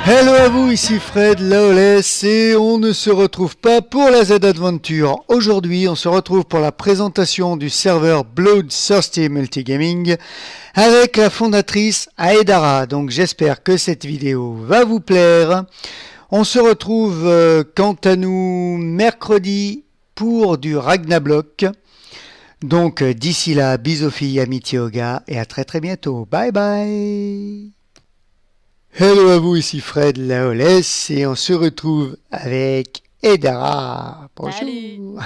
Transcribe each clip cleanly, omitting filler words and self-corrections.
Hello à vous, ici Fred Lawless et on ne se retrouve pas pour la Z Adventure. Aujourd'hui, on se retrouve pour la présentation du serveur Bloodthirsty Multigaming avec la fondatrice Aedara. Donc j'espère que cette vidéo va vous plaire. On se retrouve quant à nous mercredi pour du Ragnarok. Donc d'ici là, bisous filles, amitié au gars et à très très bientôt. Bye bye. Hello à vous, ici Fred Lawless et on se retrouve avec Aedara. Bonjour.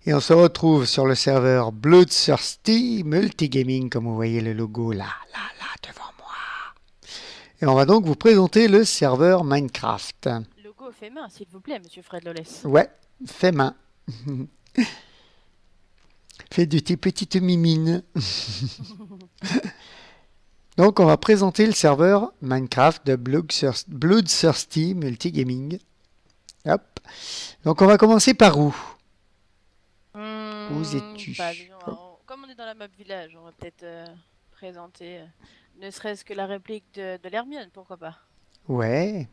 Et on se retrouve sur le serveur Bloodthirsty Multigaming, comme vous voyez le logo là, devant moi. Et on va donc vous présenter le serveur Minecraft. Logo fait main, s'il vous plaît, monsieur Fred Lawless. Ouais, fait main. Fait de tes petites mimines. Donc, on va présenter le serveur Minecraft de Bloodthirsty Multigaming. Hop. Donc, on va commencer par où? Où es-tu? Comme on est dans la map village, on va peut-être présenter ne serait-ce que la réplique de l'Hermione, pourquoi pas. Ouais.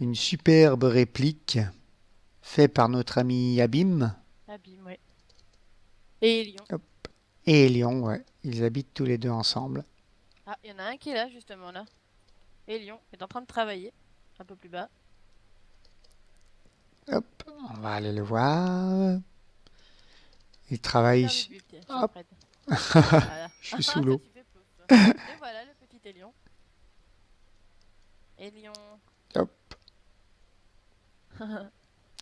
Une superbe réplique faite par notre ami Abim. Abim, oui. Et Elion. Hop. Et Elion, ouais. Ils habitent tous les deux ensemble. Ah, il y en a un qui est là, justement, là. Elion est en train de travailler, un peu plus bas. Hop, on va aller le voir. Il travaille... Hop. Voilà. Je suis sous l'eau. Et voilà le petit Elion. Elion. Hop.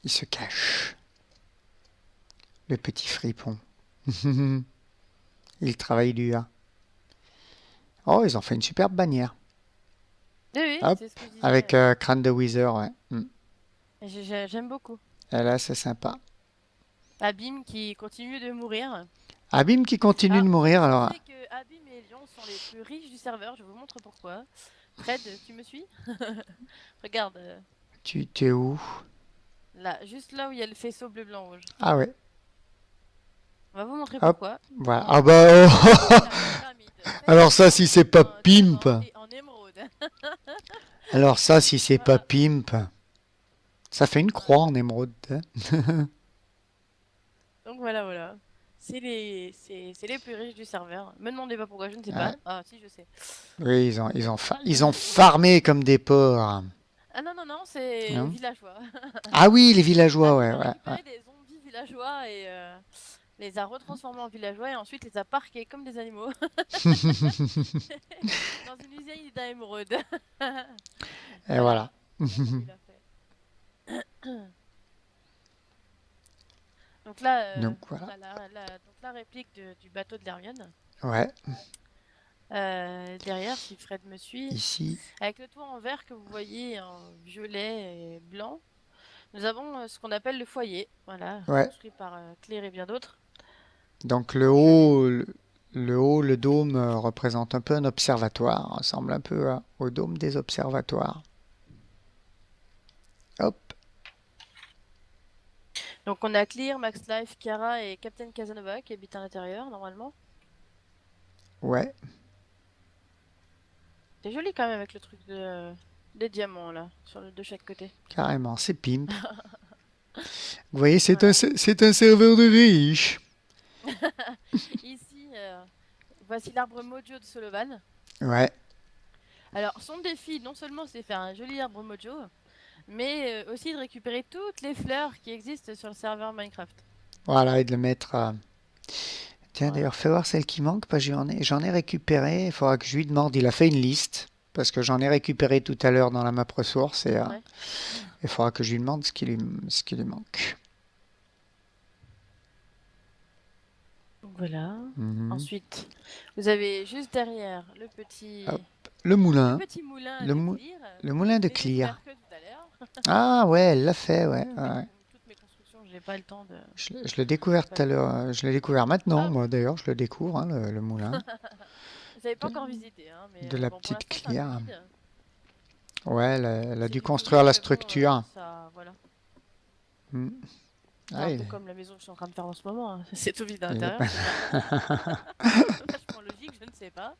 Il se cache. Le petit fripon. Il travaille dur. Oh, ils ont fait une superbe bannière. Oui, hop, c'est ce que je disais, avec Crâne de Wither, ouais. J'aime beaucoup. Et là, c'est sympa. Abim qui continue de mourir. Abim qui continue de mourir, alors... Je sais que Abim et Elion sont les plus riches du serveur, je vous montre pourquoi. Fred, tu me suis? Regarde. Tu es où? Là, juste là où il y a le faisceau bleu, blanc, rouge. Ah ouais. On va vous montrer hop, pourquoi. voilà. Ah bah... Alors ça, si c'est pas pimp. En émeraude. Alors ça, si c'est pas pimp. Ça fait une croix en émeraude. Donc voilà. C'est les plus riches du serveur. Me demandez pas pourquoi, je ne sais pas. Ah si, je sais. Oui, ils ont farmé comme des porcs. Ah non, c'est les villageois. Ah oui, les villageois, ouais. Ils ont récupéré des zombies villageois et les a retransformés en villageois et ensuite les a parqués comme des animaux dans une usine d'émeraude. Et voilà. Donc là, donc, voilà. donc la réplique du bateau de l'Hermione. Ouais. Derrière, si Fred me suit, ici, avec le toit en vert que vous voyez en violet et blanc, nous avons ce qu'on appelle le foyer, voilà, construit par Claire et bien d'autres. Donc le dôme représente un peu un observatoire, ressemble un peu au dôme des observatoires. Hop. Donc on a Clear, Max Life, Chiara et Captain Casanova qui habitent à l'intérieur normalement. Ouais. C'est joli quand même avec le truc des diamants là, de chaque côté. Carrément, c'est pimp. Vous voyez, c'est un serveur de riches. Ici, voici l'arbre mojo de Solovan. Ouais. Alors son défi, non seulement c'est faire un joli arbre mojo, mais aussi de récupérer toutes les fleurs qui existent sur le serveur Minecraft. Voilà, et de le mettre... Tiens, d'ailleurs, fais voir celle qui manque, parce que j'en ai récupéré. Il faudra que je lui demande. Il a fait une liste, parce que j'en ai récupéré tout à l'heure dans la map ressource. Et il faudra que je lui demande ce qui lui manque. Voilà. Ensuite, vous avez juste derrière le petit... Hop. Le moulin. Le petit moulin le moulin de Clear. Ah ouais, elle l'a fait, ouais. Toutes mes constructions, j'ai pas le temps de... Je l'ai découvert tout à l'heure. Je l'ai découvert maintenant, moi d'ailleurs, je le découvre, hein, le moulin. Vous n'avez pas encore visité, hein, mais... De la petite Clear. Ouais, elle a dû construire la structure. Ça, voilà. Un peu comme la maison que je suis en train de faire en ce moment. Hein. C'est tout vide à l'intérieur. Vachement logique, je ne sais pas.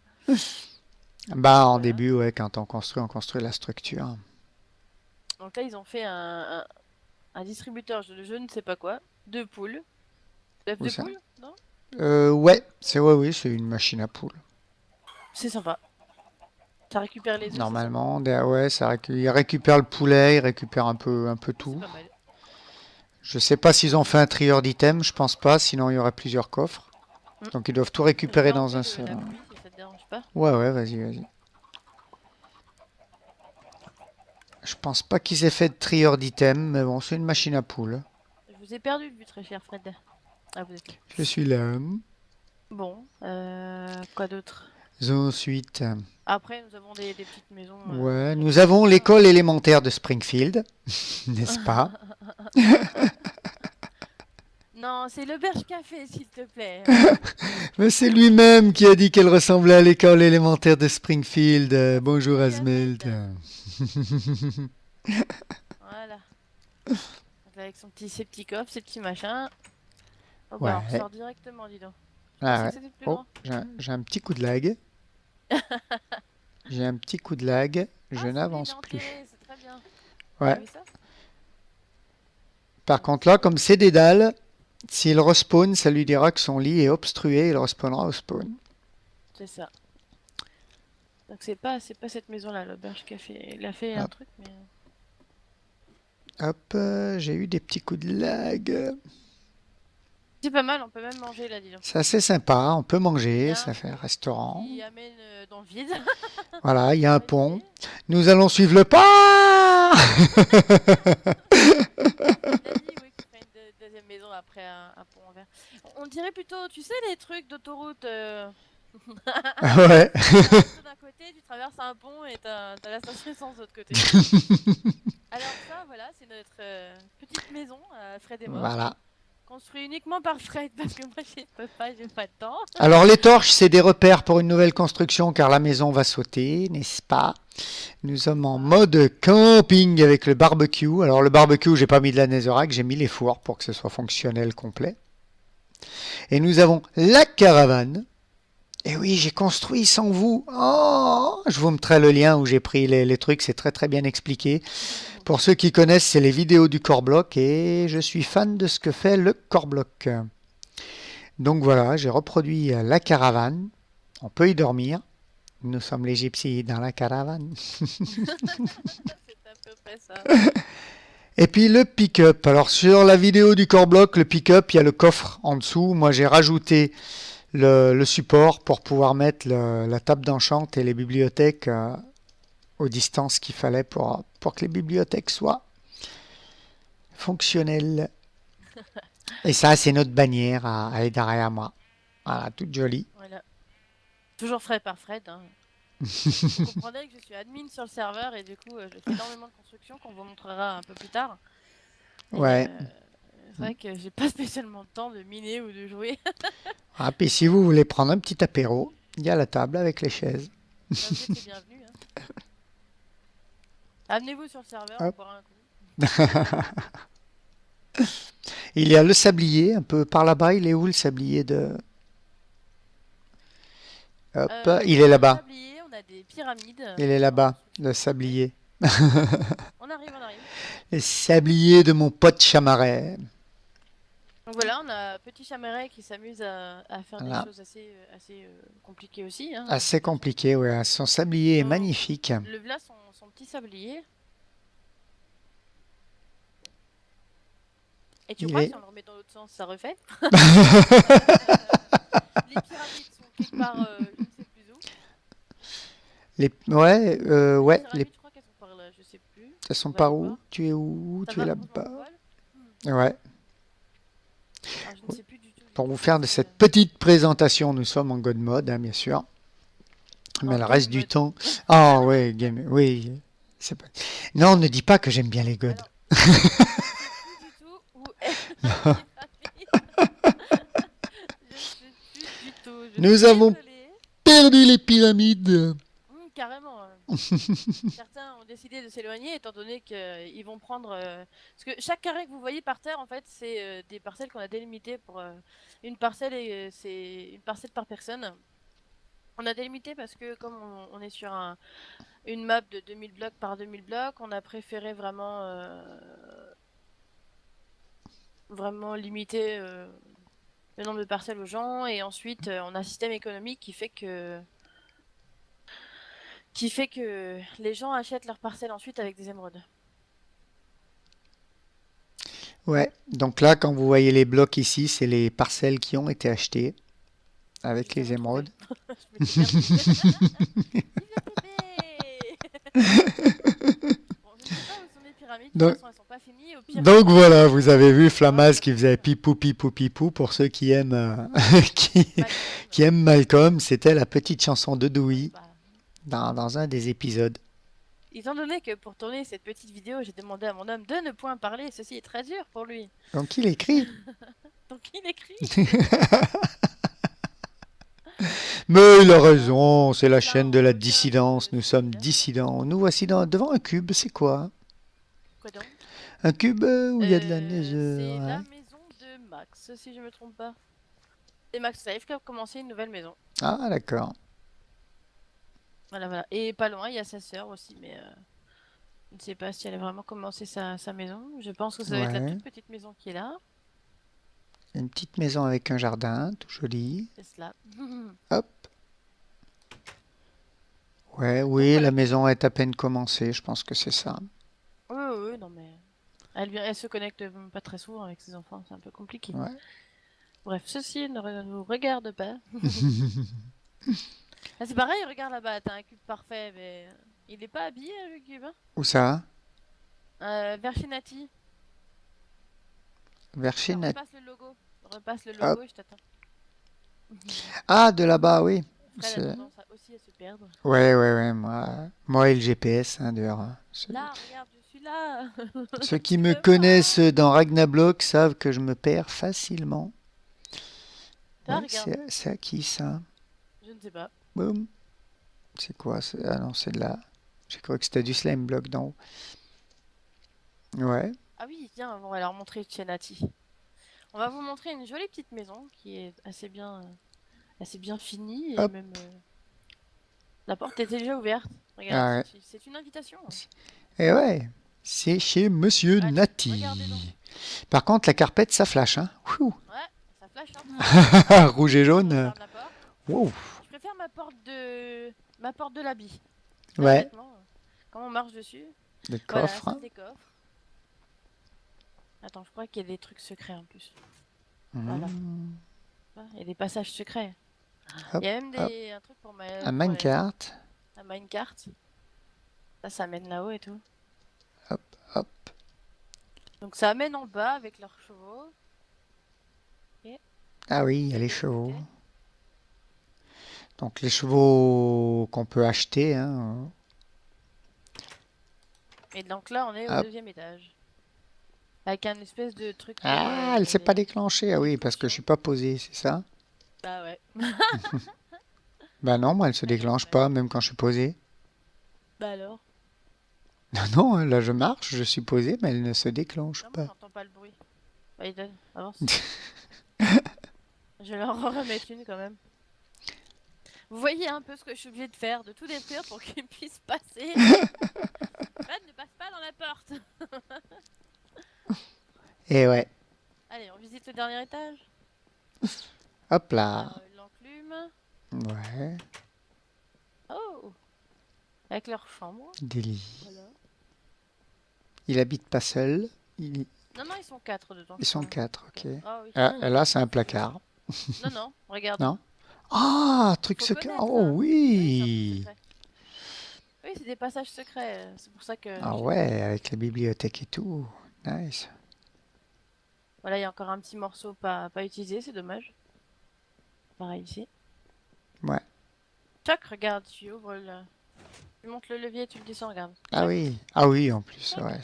Bah, en Voilà. début, ouais, quand on construit la structure. Donc là, ils ont fait un distributeur, je ne sais pas quoi, de poules. D'œufs Où de ça? poule, non? Ouais, ouais, oui, c'est une machine à poule. C'est sympa. Ça récupère les œufs, c'est ça? Normalement, ouais, il récupère le poulet, il récupère un peu Oh, c'est tout. pas mal. Je sais pas s'ils ont fait un trieur d'items, je pense pas, sinon il y aurait plusieurs coffres. Mm. Donc ils doivent tout Je récupérer vais dans enlever un seul. la pluie si ça te dérange pas. Ouais, ouais, vas-y, vas-y. Je pense pas qu'ils aient fait de trieur d'items, mais bon, c'est une machine à poule. Je vous ai perdu de vue, très cher Fred. Ah, vous êtes là. Je suis là. Bon, quoi d'autre? Ensuite, Après, nous avons des petites maisons ouais, nous classiques, avons hein. l'école élémentaire de Springfield, n'est-ce pas? Non, c'est l'auberge café, s'il te plaît. Mais c'est lui-même qui a dit qu'elle ressemblait à l'école élémentaire de Springfield. Ça, c'est Bonjour Petit Asmeld. Ahmed. Voilà. Donc là, avec ses petits coffres, ses petits machins. Oh bah, on Ouais. ressort directement, dis donc. Je Ah pensais ouais. que c'était plus Oh, grand. j'ai un petit coup de lag. J'ai un petit coup de lag. Ah, Je c'est lui, il est n'avance plus. enterré, c'est très bien. T'as Ouais. vu ça? Par contre là, comme c'est des dalles, s'il respawn, ça lui dira que son lit est obstrué. Il respawnera au spawn. C'est ça. Donc c'est pas cette maison-là, l'auberge café. Il a fait un Hop, truc, mais... hop, j'ai eu des petits coups de lag. C'est pas mal, on peut même manger là, dis donc. C'est assez sympa. On peut Il y manger. a un Ça fait un pont restaurant. qui amène dans le vide. Voilà, il y a un pont. Imaginez. Nous allons suivre le pas. Il a dit oui, qu'il ferait une deuxième maison après un pont en verre. On dirait plutôt, tu sais, les trucs d'autoroute. Ouais. Tu prends l'auto d'un côté, tu traverses un pont et t'as la station essence de l'autre côté. Alors ça, voilà, c'est notre petite maison, Fred est mort. Voilà. Construit uniquement par Fred, parce que moi je peux pas, j'ai pas de temps. Alors les torches, c'est des repères pour une nouvelle construction car la maison va sauter, n'est-ce pas? Nous sommes en mode camping avec le barbecue. Alors le barbecue, j'ai pas mis de la netherrack, j'ai mis les fours pour que ce soit fonctionnel complet. Et nous avons la caravane. Et oui, j'ai construit sans vous. Oh, je vous mettrai le lien où j'ai pris les trucs, c'est très très bien expliqué. Pour ceux qui connaissent, c'est les vidéos du core block et je suis fan de ce que fait le core block. Donc voilà, j'ai reproduit la caravane. On peut y dormir. Nous sommes les gypsies dans la caravane. C'est à peu près ça. Et puis le pick-up. Alors sur la vidéo du core block, le pick-up, il y a le coffre en dessous. Moi j'ai rajouté le support pour pouvoir mettre la table d'enchant et les bibliothèques aux distances qu'il fallait pour que les bibliothèques soient fonctionnelles. Et ça, c'est notre bannière à derrière moi. Voilà, toute jolie. Voilà. Toujours Fred par Fred. Hein. Vous comprendrez que je suis admin sur le serveur et du coup je fais énormément de construction qu'on vous montrera un peu plus tard. Et, Ouais. c'est vrai que j'ai pas spécialement le temps de miner ou de jouer. Ah, puis si vous voulez prendre un petit apéro, il y a la table avec les chaises. Vous êtes les bienvenus. Hein. Amenez-vous sur le serveur, on Hop. boira un coup. Il y a le sablier, un peu par là-bas. Il est où le sablier de... Hop, il est On a un là-bas. tablier, on a des pyramides. Il est là-bas, le sablier. On arrive, on arrive. Le sablier de mon pote Chamaret. Donc voilà, on a Petit Chamaret qui s'amuse à faire Voilà. des choses assez compliquées aussi. Hein. Assez compliqué, ouais. Son sablier est Donc, magnifique. Le voilà son petit sablier. Et tu Il crois est- que si on le remet dans l'autre sens, ça refait? Les pyramides sont quelque part, je ne sais plus où. Ouais, ouais. Les pyramides, je crois qu'elles sont par là, je sais plus. Elles sont On va par aller où? voir. Tu es où? Ça Tu va, es je m'en là-bas. voile. Ouais. Alors, je ne sais plus du tout. Pour vous faire de cette petite présentation, nous sommes en God Mode, hein, bien sûr. Mais En le God reste du Mode. temps... Ah ouais, game... oui. C'est pas... Non, ne dis pas que j'aime bien les gods. Alors, je ne sais plus du tout où est la pyramide. Je ne sais plus du tout. Je Nous suis avons désolée. perdu les pyramides. Carrément. Certains ont décidé de s'éloigner étant donné qu'ils vont prendre... Parce que chaque carré que vous voyez par terre, en fait, c'est des parcelles qu'on a délimitées pour une parcelle et c'est une parcelle par personne. On a délimité parce que comme on est sur une map de 2000 blocs par 2000 blocs, on a préféré vraiment limiter le nombre de parcelles aux gens. Et ensuite, on a un système économique qui fait que les gens achètent leurs parcelles ensuite avec des émeraudes. Ouais, donc là, quand vous voyez les blocs ici, c'est les parcelles qui ont été achetées avec Je les l'ai retrouvé. émeraudes. Je me dis, vive la TP. Bon, je ne sais pas où sont les pyramides, de toute Donc, façon elles sont pas finies. Au pire, donc voilà, vous avez vu ouais, Flamaz qui faisait pipou pipou pipou pour ceux qui aiment qui, Malcolm. qui aiment Malcolm. C'était la petite chanson de Dewey Bah, dans un des épisodes. étant donné que pour tourner cette petite vidéo, j'ai demandé à mon homme de ne point parler, ceci est très dur pour lui. Donc il écrit. Donc il écrit. Mais il a raison, c'est la Là, chaîne on de la regarde dissidence. Nous sommes celui-là. dissidents. Nous voici devant un cube. C'est quoi? Quoi donc? Un cube où il y a de la neige. C'est Ouais. la maison de Max, si je me trompe pas. C'est Max Life qui a commencé une nouvelle maison. Ah, d'accord. Voilà, voilà. Et pas loin, il y a sa sœur aussi, mais je ne sais pas si elle a vraiment commencé sa maison. Je pense que ça doit être la Ouais. toute petite maison qui est là. Une petite maison avec un jardin, tout joli. C'est cela. Hop. Ouais, oui, voilà. la maison est à peine commencée. Je pense que c'est ça. Oui, oui, non, mais elle se connecte pas très souvent avec ses enfants, c'est un peu compliqué. Ouais. Bref, ceci ne nous regarde pas. Ah, c'est pareil, regarde là-bas, t'as un cube parfait, mais il est pas habillé le cube, hein. Où ça? Vers chez Nati. Vers chez Tiens, Nat. repasse le Hop. logo et je t'attends. Ah, de là-bas, oui. Fred a tendance aussi à se perdre. Ouais, ouais, ouais. Moi et le GPS, hein, d'ailleurs. Là, regarde, je suis là. Ceux qui Tu me me connaissent vois? dans Ragnablock savent que je me perds facilement. Toi, Ouais, regarde. c'est à qui ça? Je ne sais pas. Boum. C'est quoi? Ah non, c'est de là. J'ai cru que c'était du slime block d'en haut. Ouais. Ah oui, tiens, on va leur montrer chez Nati. On va vous montrer une jolie petite maison qui est assez bien finie et Hop. même la porte était déjà ouverte. Ah Regarde, ouais. c'est une invitation. Et ouais. C'est chez Monsieur Allez, Nati. regardez donc. Par contre, la carpette, ça flash, hein. Ouh. Ouais, ça flash hein. Rouge et Je jaune. referme la porte. Wow. Je préfère ma porte de l'habit. Ouais. Honnêtement, quand on marche dessus. Le Voilà, coffre. ça, Hein. c'est des coffres. Attends, je crois qu'il y a des trucs secrets en plus. Mmh. Voilà. Il y a des passages secrets. Hop, Il y a même hop. un truc pour Un minecart. la minecart. Ça mène là-haut et tout. Hop, hop. Donc ça amène en bas avec leurs chevaux. Ah oui, il y a les chevaux. Donc les chevaux qu'on peut acheter. Hein. Et donc là, on est au Hop. deuxième étage. Avec un espèce de truc. Ah, elle s'est pas déclenchée. Ah oui, parce que je suis pas posé, c'est ça? Bah ouais. Bah non, moi elle se déclenche pas, même quand je suis posé. Bah alors. Non, non, là je marche, je suis posé, mais elle ne se déclenche Non, moi pas. j'entends pas le bruit. Bah, Eden, avance. Je vais leur en remettre une quand même. Vous voyez un peu ce que je suis obligée de faire, de tout détruire pour qu'ils puissent passer. Fred, ne passe pas dans la porte. Et ouais, Allez, on visite le dernier étage. hop là. L'enclume. Ouais, Oh, avec leur chambre. des lits. Voilà. Il habite pas seul. Ils Non, non, ils sont 4 dedans. ils je sont crois. 4, ok. Ah oui. Ah, là c'est un placard. Non, non, regarde. Non? Ah, truc Faut secret. connaître, Oh hein. oui. c'est un truc secret. Oui, c'est des passages secrets. C'est pour ça que. Ah ouais, avec la bibliothèque et tout. Nice. Voilà, il y a encore un petit morceau pas utilisé, c'est dommage. Pareil ici. Ouais. Choc, regarde, tu ouvres le. Tu montes le levier, tu le descends, regarde. Ah oui. Ah oui, en plus, ouais.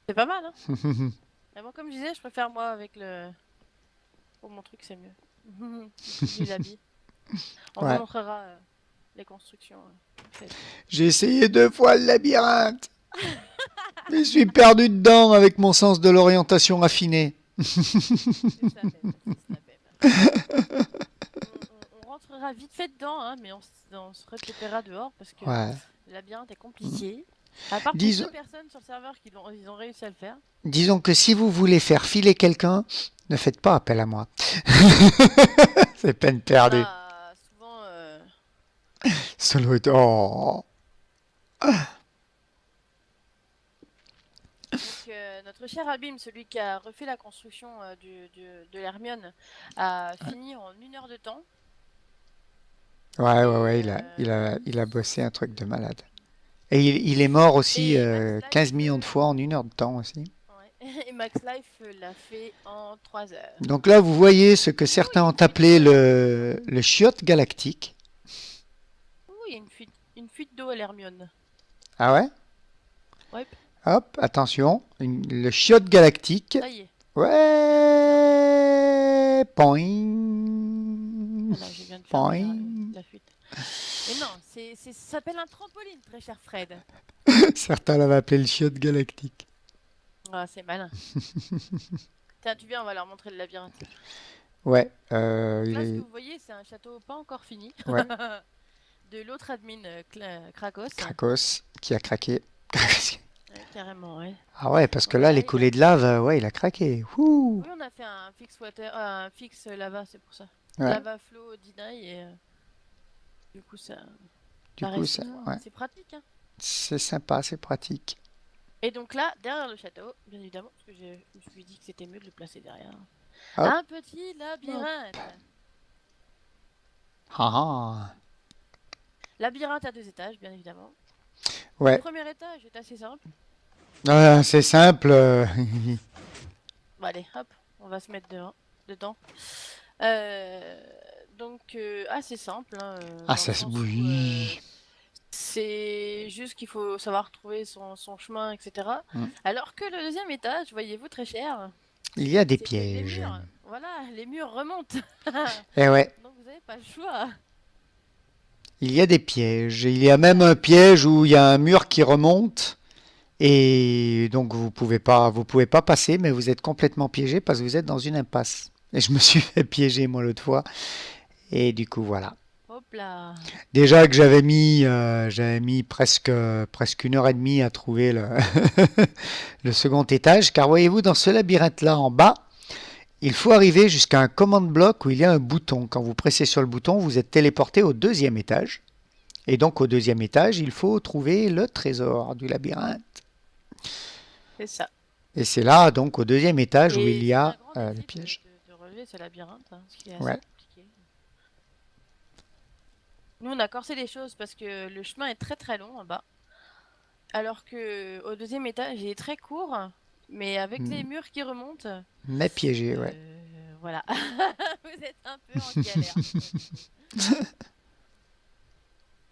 C'est pas mal, hein. Mais moi, comme je disais, je préfère moi avec le. Pour mon truc, c'est mieux. Du l'habit. On Ouais. vous montrera les constructions. Faites. J'ai essayé 2 fois le labyrinthe. Je suis perdu dedans avec mon sens de l'orientation affiné. C'est ça même, c'est ça même. On rentre rentrera vite fait dedans, hein, mais on se repérera dehors parce que Ouais. le labyrinthe est compliqué. À part pour Disons, 2 personnes sur le serveur ils ont réussi à le faire. disons que si vous voulez faire filer quelqu'un, ne faites pas appel à moi. C'est peine perdue. Bah, souvent, Solo est... Oh. donc, notre cher Abim, celui qui a refait la construction de l'Hermione, a fini en 1 heure de temps. Ouais, ouais, Et, ouais, il a bossé un truc de malade. Et il est mort aussi et Max 15 Life, millions de fois en 1 heure de temps aussi. ouais. Et Max Life l'a fait en 3 heures. Donc là, vous voyez ce que Ouh, il y certains a ont une fuite appelé d'eau. le chiotte galactique. Ouh, il y a une fuite d'eau à l'Hermione. Ah ouais? Ouais, Hop, attention, le chiotte galactique. ça y est, Ouais, point, voilà, je viens de fermer point. la fuite. Mais non, ça s'appelle un trampoline, très cher Fred. Certains l'avaient appelé le chiotte galactique. Ah, c'est malin. Tiens, tu viens, on va leur montrer le labyrinthe. Ouais, Donc là, ce que vous voyez, c'est un château pas encore fini. ouais, De l'autre admin, Krakos. Krakos qui a craqué. Ouais, carrément, ouais. Ah ouais, parce Donc que là, voilà, les coulées de lave, ouais, il a craqué. Ouh. Oui, on a fait un fixe water, un fixe lava, c'est pour ça. Ouais, Lava flow deny et du coup ça du coup, reste ça, tout, hein. ouais, C'est pratique, hein. c'est sympa, c'est pratique. Et donc là, derrière le château, bien évidemment, parce que je me suis dit que c'était mieux de le placer derrière. Hop, Un petit labyrinthe. ah ah. Labyrinthe à 2 étages, bien évidemment. Le Ouais, premier étage est assez simple. c'est simple. Bon, allez, hop, on va se mettre dedans. Euh, donc, assez simple, hein, Ah, dans le ça, sens où oui. c'est juste qu'il faut savoir trouver son chemin, etc. Mm. Alors que le deuxième étage, voyez-vous, très cher, Il y a des c'est que les pièges. murs, voilà, les murs remontent. Eh ouais, Donc vous n'avez pas le choix. il y a des pièges. Il y a même un piège où il y a un mur qui remonte et donc vous pouvez pas passer, mais vous êtes complètement piégé parce que vous êtes dans une impasse. Et je me suis fait piéger moi l'autre fois et du coup voilà. Hop là. Déjà que j'avais mis presque 1 heure et demie à trouver le second étage, car voyez-vous dans ce labyrinthe là en bas, il faut arriver jusqu'à un command block où il y a un bouton. Quand vous pressez sur le bouton, vous êtes téléporté au deuxième étage. Et donc au deuxième étage, il faut trouver le trésor du labyrinthe. C'est ça. Et c'est là, donc au deuxième étage, où il Et y c'est un a grand le défi piège. de relever ce labyrinthe, hein, ce qui est assez Ouais. compliqué. Nous, on a corsé les choses parce que le chemin est très très long en bas. Alors que au deuxième étage, il est très court, mais avec les murs qui remontent, Mais piégé, ouais. voilà. Vous êtes un peu en galère.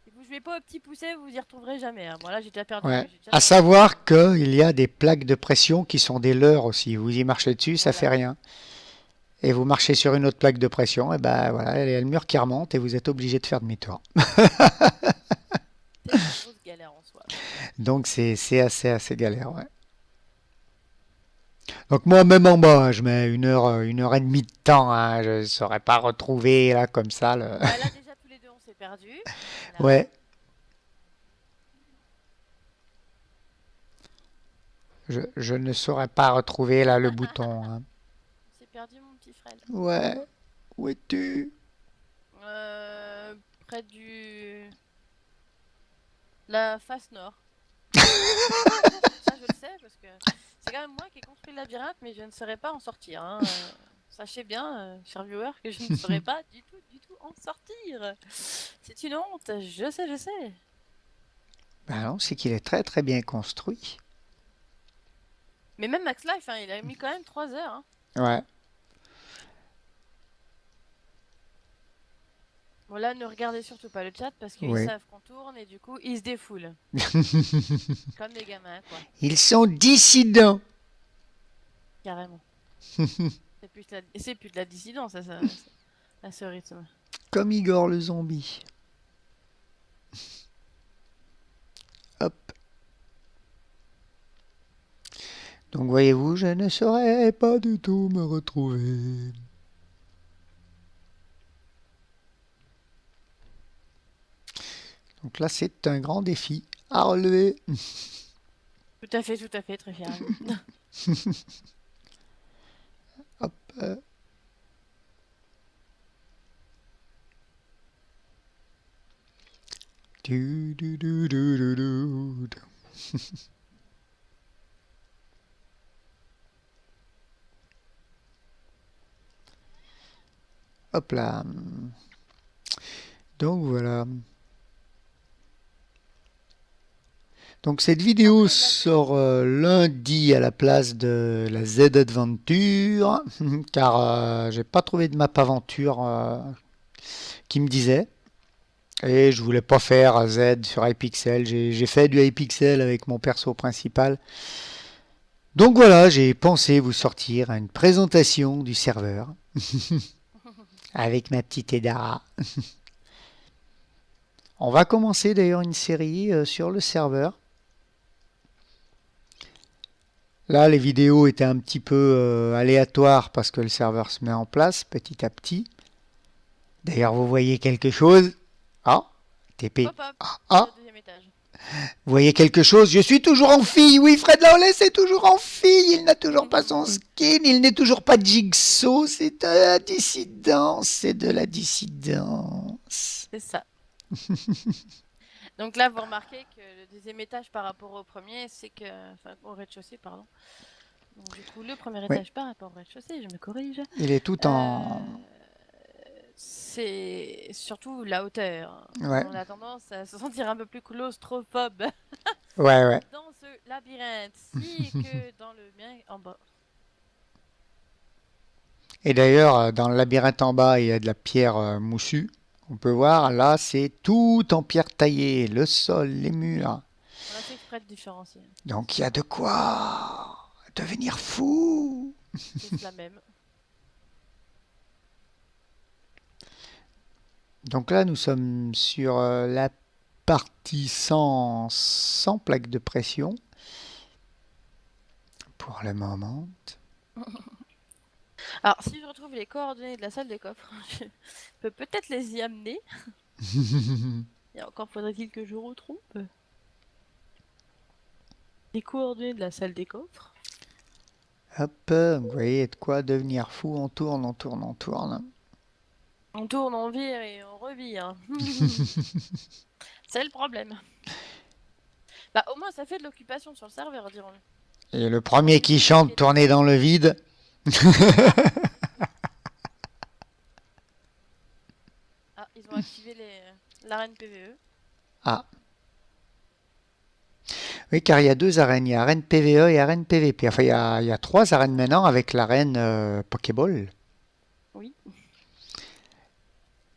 Si vous jouez pas au petit poussé, vous y retrouverez jamais, hein. Bon, là, j'ai déjà perdu. Ouais. J'ai déjà À perdu. savoir qu'il y a des plaques de pression qui sont des leurres aussi. Vous y marchez dessus, ça Voilà. fait rien. Et vous marchez sur une autre plaque de pression, et ben voilà, il y a le mur qui remonte et vous êtes obligé de faire demi-tour. C'est une grosse galère en soi. Donc c'est assez galère, ouais. Donc moi, même en bas, hein, je mets 1 heure et demie de temps. Hein, je ne saurais pas retrouver là comme ça. Bah, là, déjà, tous les deux, on s'est perdus. Là. Ouais. Je ne saurais pas retrouver là le bouton. Hein. On s'est perdu, mon petit Fred. Ouais. Où es-tu? Près du... La face nord. Ça, je le sais, parce que c'est quand même moi qui ai construit le labyrinthe, mais je ne saurais pas en sortir. Hein. Sachez bien, chers viewers, que je ne saurais pas du tout en sortir. C'est une honte, je sais. Ben non, c'est qu'il est très très bien construit. Mais même Max Life, hein, il a mis quand même 3 heures. Hein. Ouais. Bon, là, ne regardez surtout pas le chat, parce qu'ils Oui. savent qu'on tourne, et du coup, ils se défoulent. Comme des gamins, quoi. Ils sont dissidents. Carrément. C'est plus de la dissidence, ça, à ce rythme. Comme Igor le zombie. Hop. Donc voyez-vous, je ne saurais pas du tout me retrouver. Donc là, c'est un grand défi à relever. Tout à fait, très fier. Hop. Du, du, du, du, du, du. Hop là. Donc voilà. Donc cette vidéo Après, là, sort lundi à la place de la Z Adventure, car j'ai pas trouvé de map aventure qui me disait. Et je voulais pas faire Z sur iPixel. J'ai fait du iPixel avec mon perso principal. Donc voilà, j'ai pensé vous sortir une présentation du serveur avec ma petite Edara. On va commencer d'ailleurs une série sur le serveur. Là, les vidéos étaient un petit peu aléatoires parce que le serveur se met en place petit à petit. D'ailleurs, vous voyez quelque chose. Ah, TP. hop, hop, Ah, au deuxième étage. vous voyez quelque chose. Je suis toujours en fille. Oui, Fred Lawless est toujours en fille. Il n'a toujours pas son skin. Il n'est toujours pas Jigsaw. C'est de la dissidence. C'est de la dissidence. C'est ça. Donc là, vous remarquez que le deuxième étage par rapport au premier, c'est que... Enfin, au rez-de-chaussée, pardon. Donc du coup, le premier Oui. étage par rapport au rez-de-chaussée, je me corrige. Il est tout en... C'est surtout la hauteur. Ouais. On a tendance à se sentir un peu plus claustrophobe Ouais, ouais. dans ce labyrinthe-ci que dans le mien en bas. Et d'ailleurs, dans le labyrinthe en bas, il y a de la pierre moussue. On peut voir, là, c'est tout en pierre taillée. Le sol, les murs. On a fait exprès de différencier. Donc il y a de quoi devenir fou. C'est la même. Donc là, nous sommes sur la partie sans plaque de pression. Pour le moment. Alors, si je retrouve les coordonnées de la salle des coffres, je peux peut-être les y amener. Et encore faudrait-il que je retrouve les coordonnées de la salle des coffres. Hop, vous voyez de quoi devenir fou. On tourne, on tourne, on tourne. On tourne, on vire et on revire. C'est le problème. Bah, au moins, ça fait de l'occupation sur le serveur, dirons-nous. Et le premier qui chante tourner dans le vide. Ah, ils ont activé l'arène PVE. Ah. Oui, car il y a deux arènes. Il y a arène PVE et arène PVP. Enfin, il y a trois arènes maintenant avec l'arène Pokéball. Oui.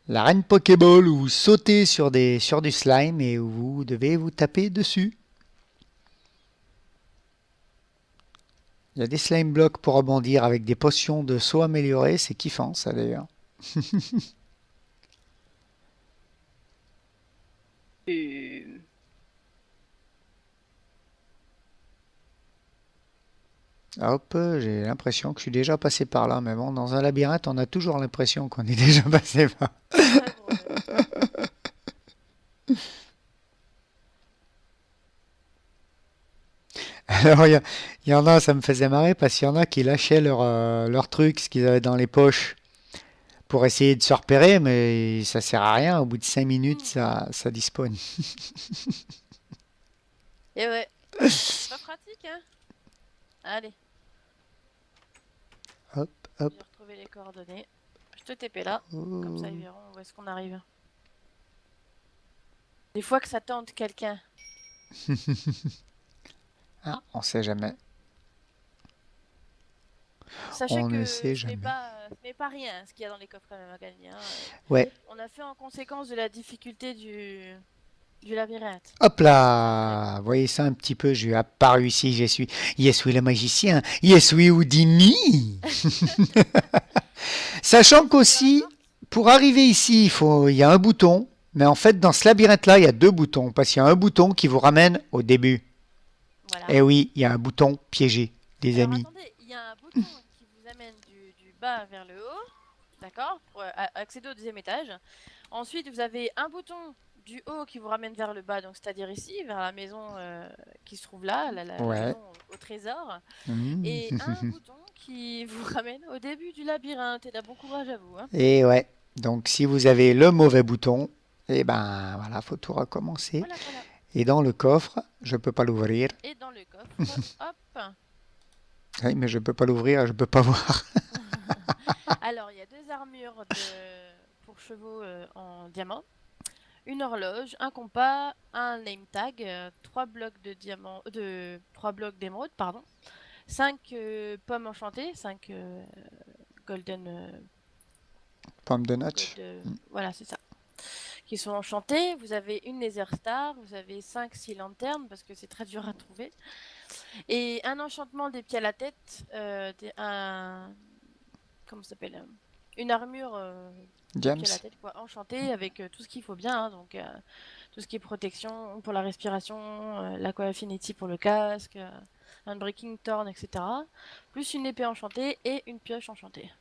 L'arène Pokéball où vous sautez sur du slime et où vous devez vous taper dessus. Il y a des slime blocks pour rebondir avec des potions de saut améliorées. C'est kiffant ça d'ailleurs. Hop, j'ai l'impression que je suis déjà passé par là. Mais bon, dans un labyrinthe, on a toujours l'impression qu'on est déjà passé par là. Alors, il y en a, ça me faisait marrer parce qu'il y en a qui lâchaient leur truc, ce qu'ils avaient dans les poches, pour essayer de se repérer, mais ça sert à rien. Au bout de 5 minutes, ça despawn. Et ouais. C'est pas pratique, hein. Allez. Hop, hop. J'ai retrouvé les coordonnées. Je te TP là. Comme ça, ils verront où est-ce qu'on arrive. Des fois que ça tente quelqu'un. Ah, on sait jamais. Sachez On que ne sait ce n'est jamais. pas rien ce qu'il y a dans les coffres quand même à gagner. Hein. Ouais. On a fait en conséquence de la difficulté du labyrinthe. Hop là, vous voyez ça un petit peu, je suis apparu ici, je suis Yesui le magicien, Yesui Houdini. Sachant qu'aussi, pour arriver ici, il y a un bouton, mais en fait dans ce labyrinthe-là, il y a deux boutons, parce qu'il y a un bouton qui vous ramène au début. Voilà. Et oui, il y a un bouton piégé, les Alors, amis. attendez, il y a un bouton qui vous amène du bas vers le haut, d'accord, pour accéder au deuxième étage. Ensuite, vous avez un bouton du haut qui vous ramène vers le bas, donc c'est-à-dire ici, vers la maison qui se trouve là, la Ouais. maison au trésor, Mmh. et un bouton qui vous ramène au début du labyrinthe. Et là, bon courage à vous. Hein. Et ouais. Donc si vous avez le mauvais bouton, et ben voilà, faut tout recommencer. Voilà, voilà. Et dans le coffre, je peux pas l'ouvrir. Et dans le coffre, hop. Oui, mais je peux pas l'ouvrir, je peux pas voir. Alors, il y a 2 armures pour chevaux en diamant, une horloge, un compas, un name tag, 3 blocs de diamant, 3 blocs d'émeraude, pardon, 5 pommes enchantées, 5 golden, Pomme de notch. voilà, c'est ça, qui sont enchantées. Vous avez une Nether Star, vous avez 5 Sea Lanternes parce que c'est très dur à trouver, et un enchantement des pieds à la tête, comment ça s'appelle, une armure James. pied à la tête, quoi, enchantée avec tout ce qu'il faut bien, hein, donc tout ce qui est protection pour la respiration, l'Aqua Affinity pour le casque, un Breaking Thorn, etc. Plus une épée enchantée et une pioche enchantée.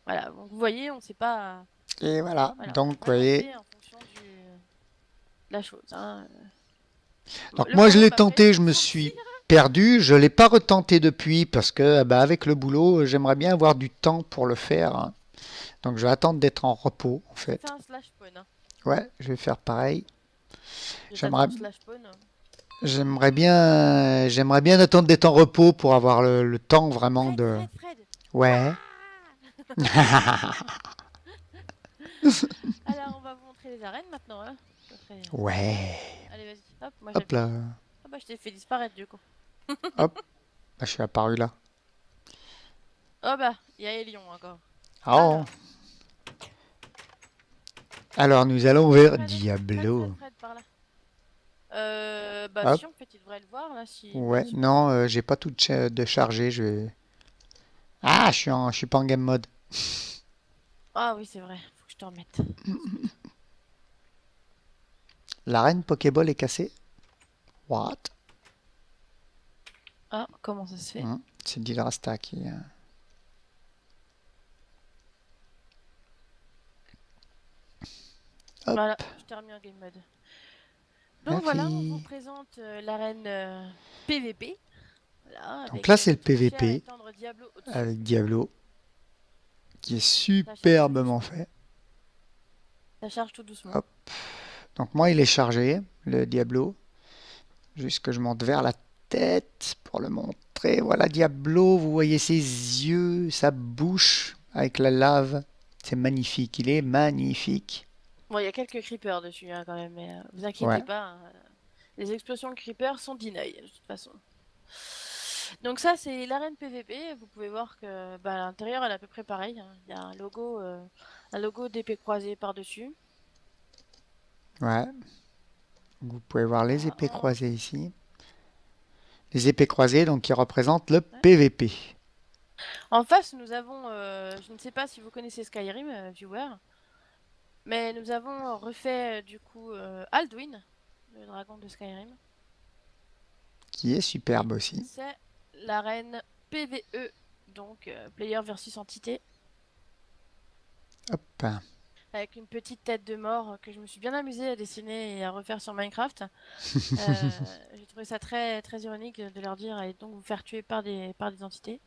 Voilà, donc vous voyez, on ne sait pas. Et voilà, Voilà, donc on a vous voyez. fait en fonction de la chose. Hein. Donc Le moi je problème l'ai après, tenté, je c'est me de suis sortir. perdu, je l'ai pas retenté depuis parce que bah, avec le boulot, j'aimerais bien avoir du temps pour le faire. Hein. Donc je vais attendre d'être en repos en fait. Fais un slash spawn. Hein. Ouais, je vais faire pareil. Je J'aimerais t'attends slash spawn. j'aimerais bien attendre d'être en repos pour avoir le temps vraiment de. Fred. Ouais. Alors on va vous montrer les arènes maintenant. Hein. Ouais. Allez, vas-y. Hop, moi Hop j'appuie. là. Ah bah je t'ai fait disparaître du coup. Hop. Ah, je suis apparu là. Oh bah, il y a Elion encore. Oh. Alors nous allons vers Fred, Diablo. Fred, par là. Bah Hop. si, en fait, il devrait le voir là. Si Ouais, si non, j'ai pas tout de chargé. Je vais. Ah, je suis pas en game mode. Ah oui, c'est vrai, faut que je te remette. L'arène Pokéball est cassée. What? Ah, comment ça se fait? C'est Didrasta qui. Hop. Voilà, je t'ai remis en game mode. Donc Merci. voilà, on vous présente l'arène PVP. Voilà, Donc là, c'est le PVP Diablo avec Diablo qui est superbement fait. Ça charge tout doucement. Hop. Donc moi, il est chargé, le Diablo. Juste que je monte vers la tête pour le montrer. Voilà Diablo, vous voyez ses yeux, sa bouche avec la lave. C'est magnifique, il est magnifique. Bon, il y a quelques creepers dessus hein, quand même, mais vous inquiétez pas. Hein, les explosions de creepers sont deny de toute façon. Donc ça, c'est l'arène PVP. Vous pouvez voir que bah, à l'intérieur, elle est à peu près pareil. Hein. Il y a un logo d'épée croisée par-dessus. Ouais. Vous pouvez voir les épées croisées ici. Les épées croisées, donc qui représentent le PVP. En face, nous avons, je ne sais pas si vous connaissez Skyrim, viewer, mais nous avons refait du coup Alduin, le dragon de Skyrim. Qui est superbe aussi. C'est l'arène PVE, donc player versus entité. Hop. Avec une petite tête de mort que je me suis bien amusée à dessiner et à refaire sur Minecraft. J'ai trouvé ça très, très ironique de leur dire et donc vous faire tuer par des entités.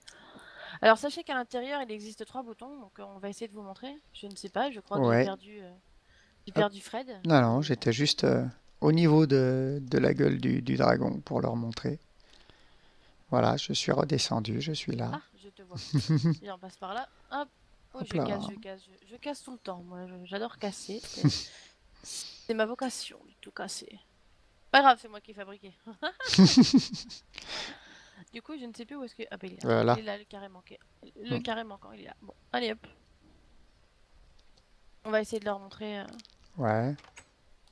Alors sachez qu'à l'intérieur il existe 3 boutons, donc on va essayer de vous montrer. Je ne sais pas, je crois que j'ai perdu Fred. Non, j'étais juste au niveau de la gueule du dragon pour leur montrer. Voilà, je suis redescendu, je suis là. Ah, je te vois. Et on passe par là. Hop. Oh, je casse tout le temps. Moi, j'adore casser. C'est ma vocation, de tout casser. Pas grave, c'est moi qui ai fabriqué. Du coup, je ne sais plus où est-ce que... Ah, bah, il est là. Voilà. Il est là, le carré manqué. Le carré manquant, il est là. Bon, allez hop. On va essayer de leur montrer. Ouais.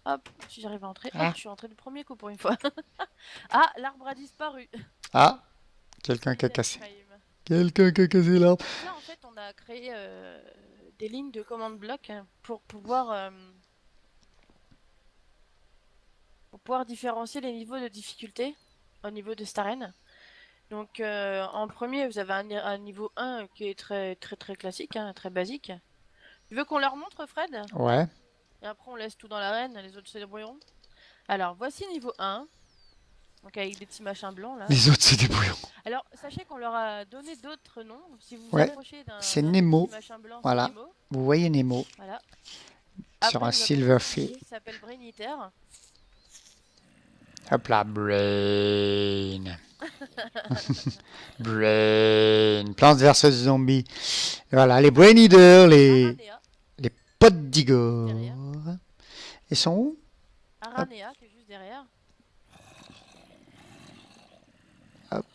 Hop, si j'arrive à entrer. Ah. Oh, je suis entrée du premier coup pour une fois. Ah, l'arbre a disparu. Ah, quelqu'un qui a cassé. Quelqu'un qui a cassé l'arbre. Là, en fait, on a créé des lignes de commande bloc pour pouvoir différencier les niveaux de difficulté au niveau de cette arène. Donc, en premier, vous avez un niveau 1 qui est très, très, très classique, hein, très basique. Tu veux qu'on leur montre, Fred? Ouais. Et après, on laisse tout dans l'arène, les autres se débrouilleront. Alors, voici niveau 1. Donc, avec des petits machins blancs, là. Les autres, c'est des bouillons. Alors, sachez qu'on leur a donné d'autres noms. Si vous vous Ouais, approchez c'est d'un Nemo. petit machin blanc, Voilà. c'est Nemo. Vous voyez Nemo Voilà. sur un Après, nous avons Silverfish. celui qui s'appelle Brain Eater. Hop là, Brain. Brain. Plants vs Zombies. Voilà, les Brain Eaters, Aranea, les potes d'Igor. derrière. Ils sont où? Aranea, qui est juste derrière. Hop.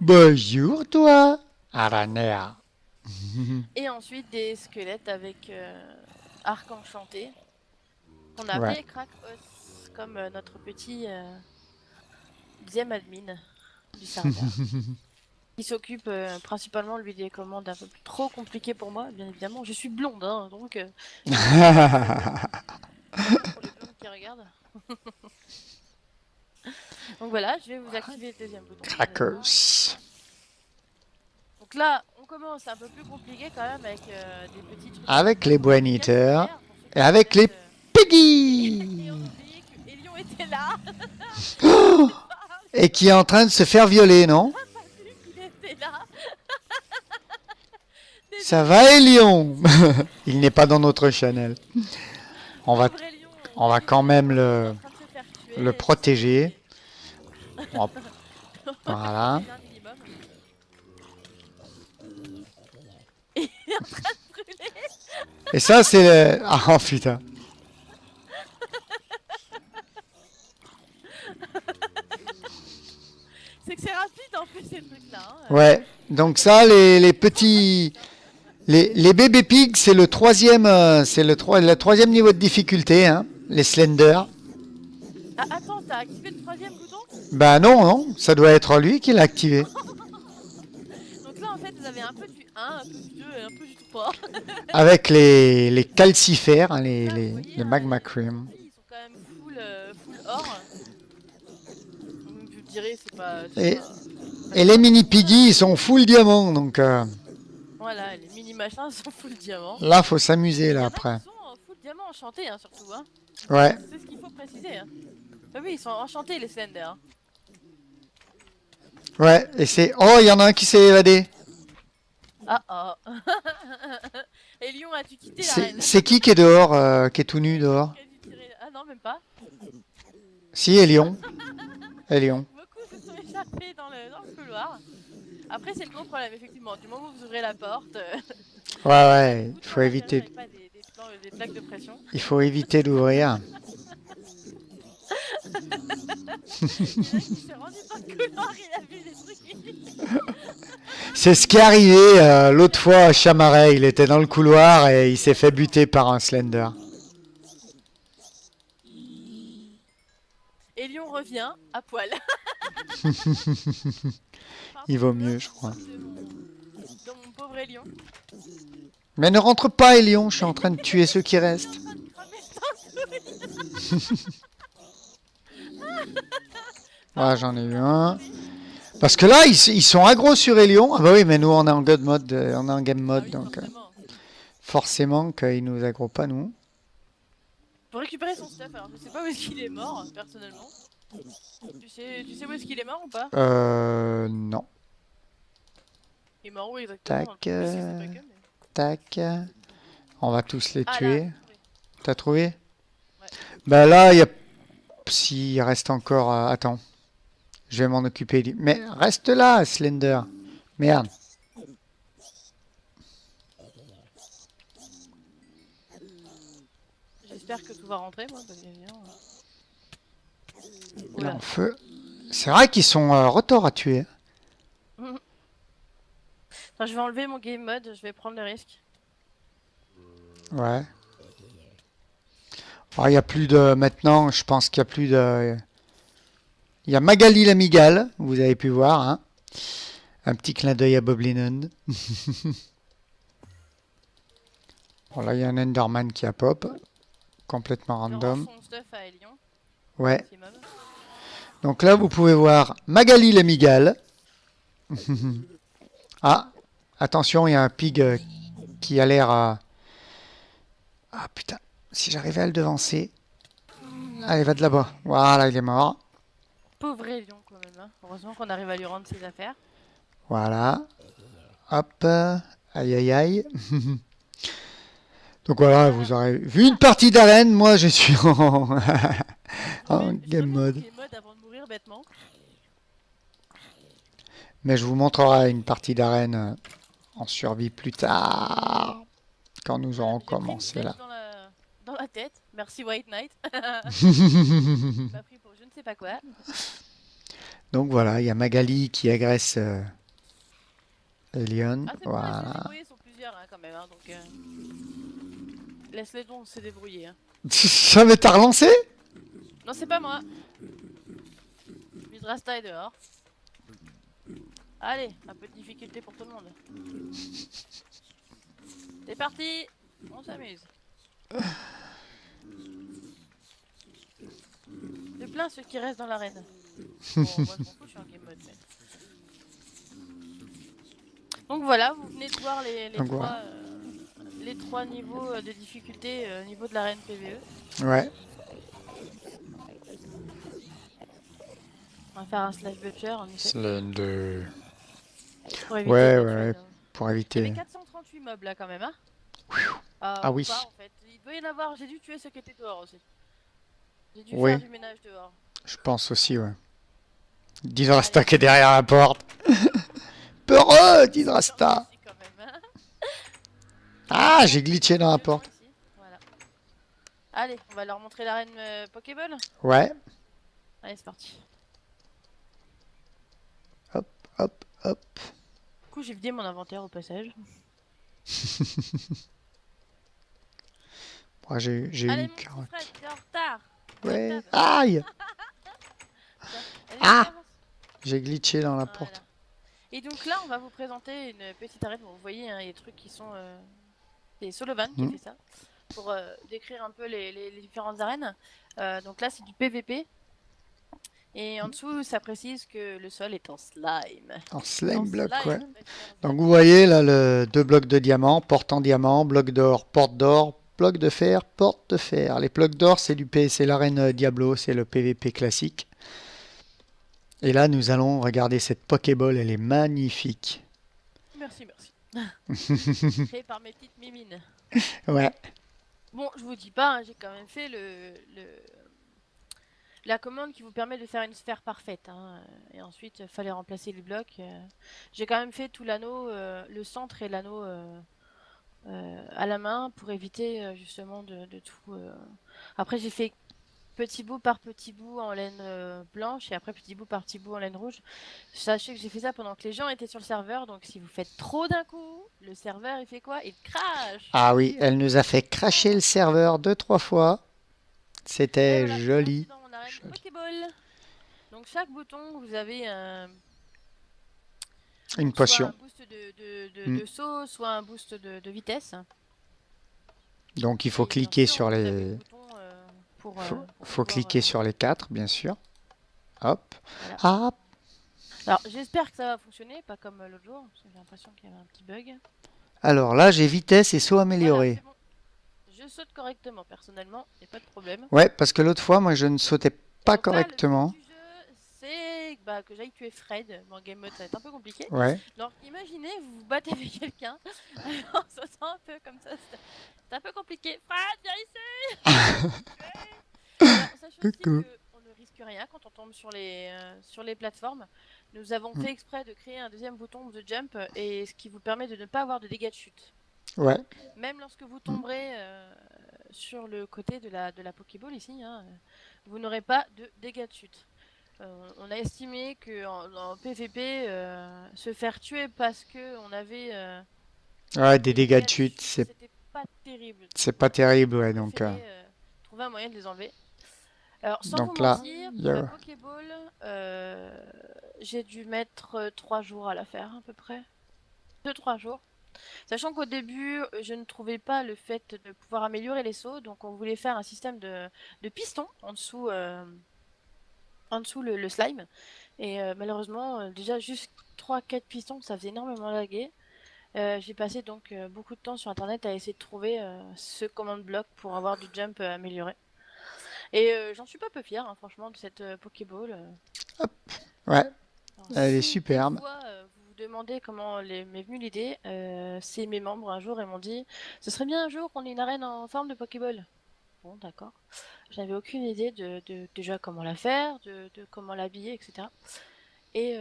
Bonjour, toi. Aranea. Et ensuite, des squelettes avec arc enchanté. On a Ouais. appelé Krakos, comme notre petit deuxième admin du serveur. Il s'occupe principalement, lui, des commandes un peu plus trop compliquées pour moi, bien évidemment. Je suis blonde, hein, donc... pour les blondes qui regardent. Donc voilà, je vais vous activer le deuxième bouton. Crackers. Donc là, on commence un peu plus compliqué quand même avec des petits trucs. Avec les Brain Eaters. Pour ceux qui Et avec les connaissent, Piggy. Et on oublie que Elion était là. Et qui est en train de se faire violer, non? Il était là. Ça va, Elion? Il n'est pas dans notre channel. On va quand même le protéger. Hop. Voilà. Et ça, c'est le... Ah, putain. C'est que c'est rapide en plus ces trucs-là. Hein. Ouais. Donc ça, les petits... Les bébés pigs, c'est le troisième niveau de difficulté, hein, les Slender. Ah, attends, t'as activé le troisième bouton? Bah non, ça doit être lui qui l'a activé. Donc là, en fait, vous avez un peu du 1, un peu du 2 et un peu du 3. Avec les calcifères, hein, Là, vous les voyez, magma cream. Ils sont quand même full or. Je dirais, c'est pas... Et les mini piggy, ils sont full diamant, donc Voilà, les mini machins sont full diamant. là, faut s'amuser là Il y en a après. qui sont full diamant enchantés, hein, surtout. Hein. Ouais. C'est ce qu'il faut préciser. Hein. Ah oui, ils sont enchantés, les Slender. Hein. Ouais, et c'est... Oh, il y en a un qui s'est évadé. Ah ah. Et Lyon, as-tu quitté l'arène? C'est qui est dehors, qui est tout nu dehors? Ah non, même pas. Si, Elion. Elion. Beaucoup se sont échappés dans le couloir. Après, c'est le gros problème, effectivement. Du moment où vous ouvrez la porte... Ouais, il faut éviter... Pas des plaques de pression. Il faut éviter d'ouvrir. Il s'est rendu dans le couloir, il a vu des trucs. C'est ce qui est arrivé l'autre fois à Chamaret. Il était dans le couloir et il s'est fait buter par un Slender. Et Lyon revient à poil. Il vaut mieux, je crois. Dans mon pauvre Elion. Mais ne rentre pas, Elion. Je suis en train de tuer ceux qui restent. Ah, j'en ai eu un. Parce que là, ils sont aggro sur Elion. Ah bah oui, mais nous, on est en God mode, on est en game mode, Ah oui, donc forcément. forcément qu'ils nous aggro pas, nous. Pour récupérer son stuff, alors je sais pas où est-ce qu'il est mort, personnellement. Tu sais où est-ce qu'il est mort ou pas? Non. Il est mort où exactement? Tac, Je sais que c'est pas que, mais... tac. On va tous les Ah, tuer. là, T'as trouvé? Ouais. Bah là, il y a... S'il reste encore... Attends. Je vais m'en occuper. Mais reste là, Slender. Merde. J'espère que tout va rentrer, moi, parce que sinon... Il est Oula. en feu. C'est vrai qu'ils sont retors à tuer. Attends, je vais enlever mon game mode, je vais prendre le risque. Ouais. Il y a plus de... Maintenant, je pense qu'il y a plus de... Il y a Magali la Migale, vous avez pu voir. Hein. Un petit clin d'œil à Bob Lennon. Bon, là, il y a un Enderman qui a pop. Complètement Je random. rends son stuff à Elion. Ouais. Maximum. Donc là, vous pouvez voir Magali la Migale. Ah, attention, il y a un pig qui a l'air Ah putain, si j'arrivais à le devancer. Allez, va de là-bas. Voilà, il est mort. Pauvre lion quand même. Hein. Heureusement qu'on arrive à lui rendre ses affaires. Voilà. Hop. Aïe aïe aïe. Donc voilà, Voilà. vous aurez vu une partie d'arène. Moi, je suis en Oui, je game remonte mode. game mode avant de mourir bêtement. Mais je vous montrerai une partie d'arène en survie plus tard. Quand nous Voilà, aurons j'ai pris une commencé flèche là. dans la tête. Merci White Knight. Il m'a pris pour je ne sais pas quoi. Donc voilà, il y a Magali qui agresse Elion. Ah, c'est bon, laisse-les se Voilà. débrouiller, ils sont plusieurs hein, quand même. Hein, donc, laisse-les donc se débrouiller. Hein. Ça m'est relancé? Non, c'est pas moi. Midrasta est dehors. Allez, un peu de difficulté pour tout le monde. C'est parti. On s'amuse. C'est plein ceux qui restent dans l'arène. Bon, moi je m'en fous, je suis en game mode. Mais... Donc voilà, vous venez de voir les trois niveaux de difficulté au niveau de l'arène PvE. Ouais. On va faire un slash butcher en effet. Slender. Pour éviter Ouais, de ouais, tuer, ouais. là. Pour Il y éviter. avait 438 mobs là quand même, hein. Ah Ou oui. pas en fait. Il doit y en avoir, j'ai dû tuer ceux qui étaient dehors aussi. J'ai dû Oui. faire du ménage dehors. Je pense aussi, ouais. Didrasta qui est derrière la porte. Peureux, Didrasta. Ici, quand même, hein. Ah, j'ai glitché dans la porte. Ici. Voilà. Allez, on va leur montrer l'arène Pokéball. Ouais. Allez, c'est parti. Hop, hop, hop. Du coup, j'ai vidé mon inventaire au passage. Moi, j'ai eu Allez, une mon petit carotte. Fred, t'es en retard. Ouais. Bonne table. Aïe. Allez, Ah. avance. J'ai glitché dans la Voilà. porte. Et donc là, on va vous présenter une petite arène. Vous voyez, hein, les trucs qui sont... C'est Solovan qui fait ça. Pour décrire un peu les différentes arènes. Donc là, c'est du PVP. Et en dessous, ça précise que le sol est en slime. En slime block, ouais. mes chers Donc vous voyez là le deux blocs de diamant, porte en diamant, bloc d'or, porte d'or, bloc de fer, porte de fer. Les blocs d'or c'est c'est l'arène Diablo, c'est le PVP classique. Et là nous allons regarder cette Pokéball, elle est magnifique. Merci, merci. Fait par mes petites mimines. Ouais. Bon, je vous dis pas, hein, j'ai quand même fait la commande qui vous permet de faire une sphère parfaite. Hein, et ensuite, il fallait remplacer les blocs. J'ai quand même fait tout l'anneau, le centre et l'anneau à la main pour éviter justement de tout. Après, j'ai fait petit bout par petit bout en laine blanche et après petit bout par petit bout en laine rouge. Sachez que j'ai fait ça pendant que les gens étaient sur le serveur. Donc, si vous faites trop d'un coup, le serveur il fait quoi? Il crache. Ah oui, elle nous a fait cracher le serveur 2-3 fois. C'était Voilà, joli. dans mon arène Pokéball. Donc chaque bouton, vous avez Une soit potion. un boost de saut, soit un boost de vitesse. Donc il faut Et cliquer bien sûr, sur vous avez les... le bouton, pour faut pouvoir, cliquer sur les 4, bien sûr. Hop. voilà. Ah. Alors j'espère que ça va fonctionner, pas comme l'autre jour, parce que j'ai l'impression qu'il y avait un petit bug. Alors là, j'ai vitesse et saut amélioré. Voilà, c'est bon. Je saute correctement, personnellement, il n'y a pas de problème. Ouais, parce que l'autre fois, moi, je ne sautais pas Donc là, le correctement. but du jeu, c'est que j'aille tuer Fred. Mon game mode, ça va être un peu compliqué. Ouais. Donc imaginez, vous vous battez avec quelqu'un en sautant un peu comme ça. C'est un peu compliqué. Fred, viens ici. Alors, sachez aussi Coucou. qu'on ne risque rien quand on tombe sur les plateformes. Nous avons fait exprès de créer un deuxième bouton de jump, et ce qui vous permet de ne pas avoir de dégâts de chute. Ouais. Même lorsque vous tomberez sur le côté de la Pokéball ici, hein, vous n'aurez pas de dégâts de chute. On a estimé qu'en PVP, se faire tuer parce qu'on avait Ouais, des dégâts de chute, c'était pas terrible. c'est pas terrible, ouais. On Donc, préférait, trouver un moyen de les enlever. Alors, sans Donc vous là, mentir, il y a- la Pokéball, j'ai dû mettre 3 jours à la faire à peu près. 2-3 jours. Sachant qu'au début, je ne trouvais pas le fait de pouvoir améliorer les sauts, donc on voulait faire un système de pistons en dessous le slime. Et malheureusement, déjà juste 3-4 pistons, ça faisait énormément laguer. J'ai passé donc beaucoup de temps sur internet à essayer de trouver ce command block pour avoir du jump amélioré. Et j'en suis pas peu fière, hein, franchement, de cette Pokéball. Ouais, Alors, elle est si superbe. toutefois vous vous demandez comment m'est venue l'idée, c'est mes membres un jour ils m'ont dit ce serait bien un jour qu'on ait une arène en forme de Pokéball. Bon, d'accord. J'avais aucune idée de déjà comment la faire, de comment l'habiller, etc. Et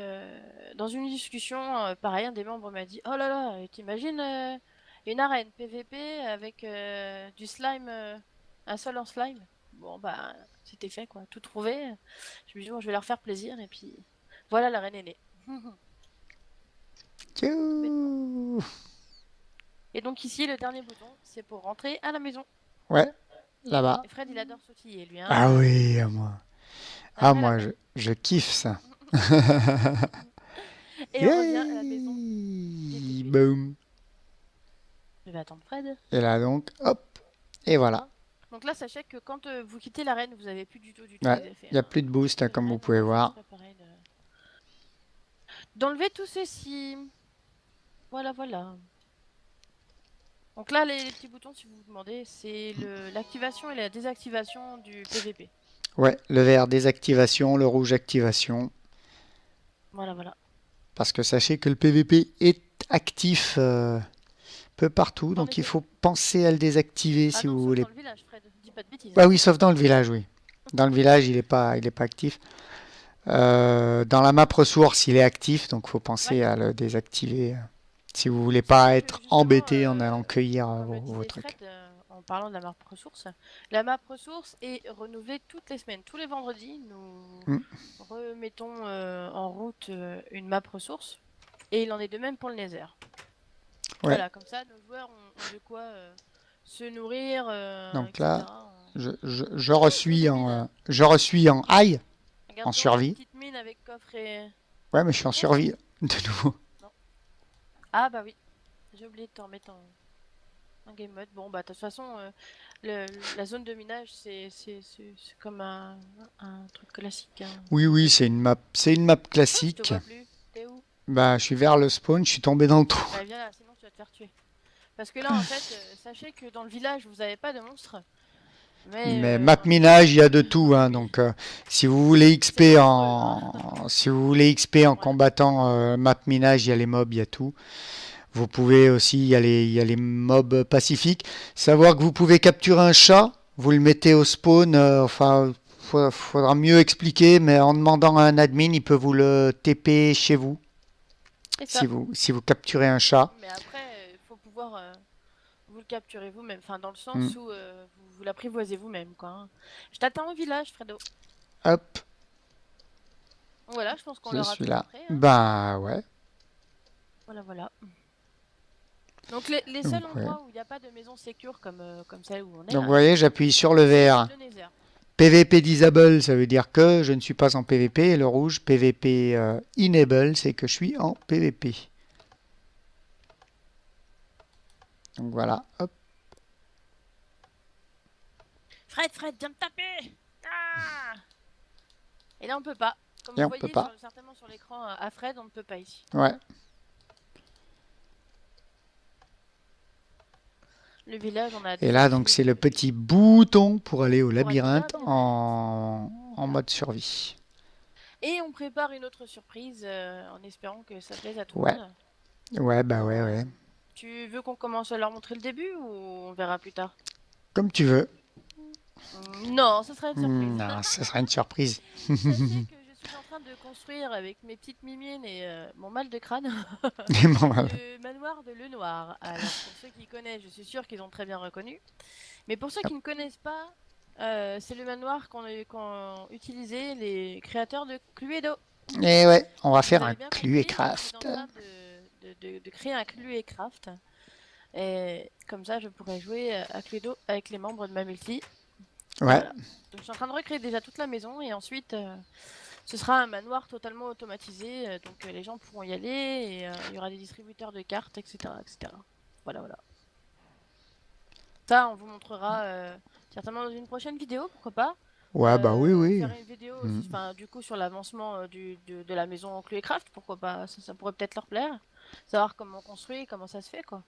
dans une discussion, pareil, un des membres m'a dit oh là là, t'imagines une arène PVP avec du slime, un sol en slime? Bon, bah, c'était fait quoi, tout trouvé. Je me suis dit, bon, je vais leur faire plaisir, et puis voilà, l'arène est née. Tout bêtement. Tchou. Et donc, ici, le dernier bouton, c'est pour rentrer à la maison. Ouais, là-bas. Et Fred, il adore sautiller, lui. Hein, Ah oui, moi. Ah, après la moi, peine. je kiffe ça. Et on revient à la maison des Hey, TP. boum. Je vais attendre Fred. Et là, donc, hop. Et voilà. Donc là, sachez que quand vous quittez l'arène, vous n'avez plus du tout Ouais, les effets. il n'y a plus de boost, hein, comme vous pouvez voir. D'enlever tout ceci. Voilà, voilà. Donc là, les petits boutons, si vous vous demandez, c'est l'activation et la désactivation du PVP. Ouais, le vert désactivation, le rouge activation. Voilà, voilà. Parce que sachez que le PVP est actif peu partout, donc il faut penser à le désactiver si non, vous sauf voulez. dans le village, Fred. Dis pas de bêtises. Ah oui, sauf dans le village, oui. Dans le village, il est pas actif. Dans la map ressource, il est actif, donc il faut penser à le désactiver si vous voulez pas être embêté en allant cueillir vos trucs. Fred, en parlant de la map ressource, la map ressource est renouvelée toutes les semaines. Tous les vendredis, nous remettons en route une map ressource, et il en est de même pour le Nether. Ouais. Voilà, comme ça, nos joueurs ont de quoi se nourrir. Donc etc. là, je reçuis en high, en survie. Une petite mine avec coffre et... Ouais, mais je suis en survie de nouveau. Non. Ah bah oui, j'ai oublié de t'en mettre en game mode. Bon bah de toute façon, la zone de minage c'est comme un truc classique. Hein. Oui, c'est une map classique. Je te vois plus. T'es où? Bah, je suis vers le spawn, je suis tombé dans le trou. Bah viens là, sinon tu vas te faire tuer. Parce que là en fait, sachez que dans le village vous avez pas de monstres. Mais map minage, il y a de tout, hein, donc si vous voulez XP en combattant map minage, il y a les mobs, il y a tout. Vous pouvez aussi, il y a les mobs pacifiques. Savoir que vous pouvez capturer un chat, vous le mettez au spawn, faudra mieux expliquer, mais en demandant à un admin, il peut vous le TP chez vous. Si vous capturez un chat. Mais après, il faut pouvoir vous le capturer vous-même, enfin dans le sens où vous l'apprivoisez vous-même, quoi. Hein. Je t'attends au village, Fredo. Hop. Voilà, je pense qu'on l'aura tout là. après. Hein. Bah ouais. Voilà, voilà. Donc les seuls endroits où il n'y a pas de maison secure comme celle où on est. Donc vous voyez, j'appuie sur le vert. PVP disable, ça veut dire que je ne suis pas en PVP. Et le rouge, PVP enable, c'est que je suis en PVP. Donc voilà, hop. Fred, viens me taper. Ah, et là on peut pas. Comme Et vous voyez certainement sur l'écran à Fred, on ne peut pas ici. Ouais. Le village, on a... Et là, donc, c'est le petit bouton pour aller au labyrinthe en mode survie. Et on prépare une autre surprise en espérant que ça plaise à tout le monde. Ouais, bah ouais. Tu veux qu'on commence à leur montrer le début ou on verra plus tard? Comme tu veux. Non, ce sera une surprise. Non, ce sera une surprise. Sachez que je suis en train de construire avec mes petites mimines et mon mal de crâne le manoir de Le Noir. Alors pour ceux qui connaissent, je suis sûre qu'ils ont très bien reconnu. Mais pour ceux qui ne connaissent pas, c'est le manoir qu'ont utilisé les créateurs de Cluedo. Et ouais, on va faire un Cluecraft. Je suis en train de créer un Cluecraft. Et comme ça, je pourrais jouer à Cluedo avec les membres de ma multi. Ouais. Voilà. Donc je suis en train de recréer déjà toute la maison et ensuite ce sera un manoir totalement automatisé. Donc les gens pourront y aller et il y aura des distributeurs de cartes, etc. Voilà, voilà. Ça, on vous montrera certainement dans une prochaine vidéo, pourquoi pas. Ouais, bah oui. Faire une vidéo du coup sur l'avancement de la maison Cluecraft, pourquoi pas, ça pourrait peut-être leur plaire. savoir comment on construit, comment ça se fait, quoi.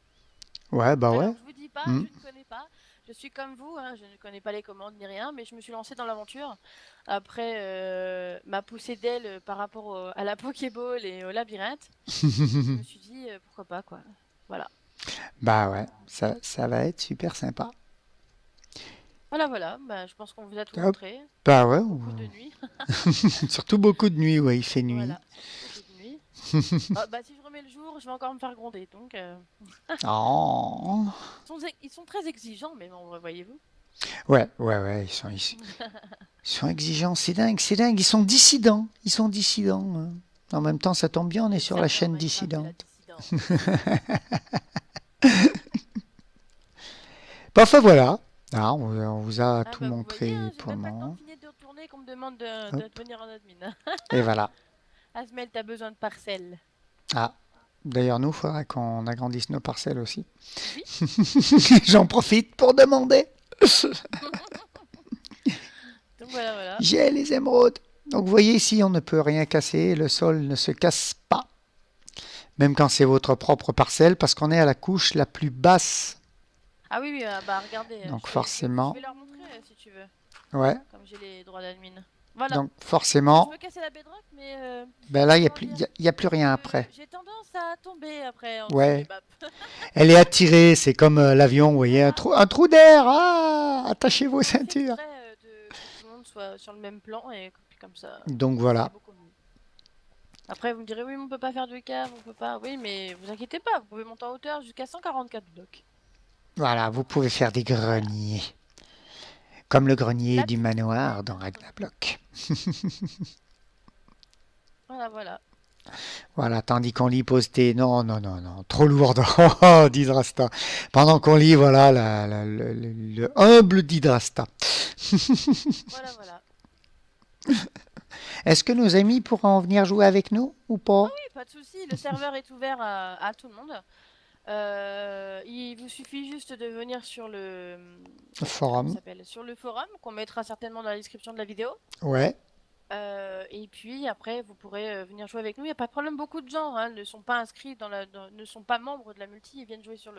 Ouais, bah ouais. Alors, je vous dis pas, Hmm. je ne connais pas. Je suis comme vous, hein, je ne connais pas les commandes ni rien, mais je me suis lancée dans l'aventure. Après ma poussée d'aile par rapport à la Pokéball et au labyrinthe, je me suis dit pourquoi pas, quoi. Voilà. Bah ouais, ça va être super sympa. Voilà, voilà. Bah, je pense qu'on vous a tout Hop. montré. Bah ouais, Beaucoup de nuits. surtout beaucoup de nuit, ouais, il fait nuit. Voilà, surtout beaucoup de nuits. Ah, bah, si je remets le jour, je vais encore me faire gronder. Donc, Oh. ils sont très exigeants, mais bon, voyez-vous. Ouais, ouais, ouais, ils sont exigeants, c'est dingue, c'est dingue. Ils sont dissidents, ils sont dissidents. En même temps, ça tombe bien, on est Le sur la serveur chaîne Minecraft de la dissidente. dissidence. Bah, enfin voilà, ah, on vous a Ah tout bah vous voyez, montré hein, j'ai pour le même pas le temps de moment. finir de retourner qu'on me demande de Hop. devenir un admin. Et voilà. Asmel, t'as besoin de parcelles. Ah, d'ailleurs, nous, il faudra qu'on agrandisse nos parcelles aussi. Oui. J'en profite pour demander. Donc voilà, voilà. J'ai les émeraudes. Donc vous voyez ici, on ne peut rien casser, le sol ne se casse pas, même quand c'est votre propre parcelle, parce qu'on est à la couche la plus basse. Ah oui, oui, bah regardez, Donc je forcément, vais leur montrer si tu veux, ouais. comme j'ai les droits d'admin. Voilà. Donc Bon, je forcément, peux casser la bedrock, mais ben là, il n'y a, comment plus- dire, y a plus rien après. j'ai tendance à tomber après en dessous des Ouais, maps. elle est attirée, c'est comme l'avion, vous voyez, Voilà. un trou d'air. Ah, attachez vos On fait ceintures. exprès que tout le monde soit sur le même plan et comme ça, Donc c'est voilà, beaucoup mieux. Après, vous me direz, oui, mais on peut pas faire de cave, on peut pas. Oui, mais vous inquiétez pas, vous pouvez monter en hauteur jusqu'à 144 blocs. voilà, vous pouvez faire des greniers, comme le grenier La du petite manoir fontaine. dans Ragnarok. Voilà, voilà. Voilà, tandis qu'on lit posté, non, non, non, non, trop lourd, oh, d'Hydrasta. Pendant qu'on lit, voilà, le humble d'Hydrasta. Voilà, voilà. Est-ce que nos amis pourront venir jouer avec nous ou pas? Oui, pas de souci, le serveur est ouvert à tout le monde. Il vous suffit juste de venir sur le comment ça Forum. s'appelle, sur le forum qu'on mettra certainement dans la description de la vidéo. Ouais, Et puis après, vous pourrez venir jouer avec nous. Il n'y a pas de problème. Beaucoup de gens ne sont pas inscrits ne sont pas membres de la multi et viennent jouer sur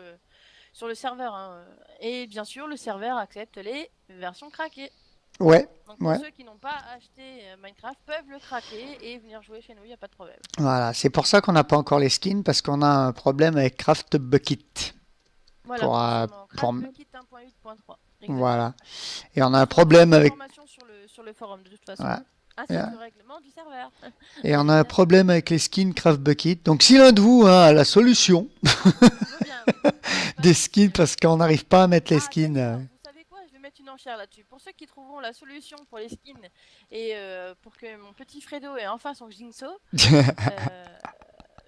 le serveur. Hein. Et bien sûr, le serveur accepte les versions craquées. ouais, Donc pour ouais. ceux qui n'ont pas acheté Minecraft peuvent le craquer et venir jouer chez nous. Il n'y a pas de problème. Voilà, c'est pour ça qu'on n'a pas encore les skins, parce qu'on a un problème avec Craft Bucket. Voilà, Pour, nous euh, sommes en pour, CraftBucket 1.8.3. Exactement. voilà. Et on a un Vous trouverez problème toutes les avec, informations sur le forum de toute façon, voilà. ainsi que le règlement du serveur. Et on Bien a un évidemment. problème avec les skins Craft Bucket. Donc si l'un de vous a la solution Je veux bien, oui. Pas des de skins, souci. parce qu'on n'arrive pas à mettre les Ah skins. d'ailleurs, vous savez quoi? Je vais mettre une enchère là-dessus. Pour ceux qui trouveront la solution pour les skins et pour que mon petit Fredo ait enfin son Jinxo,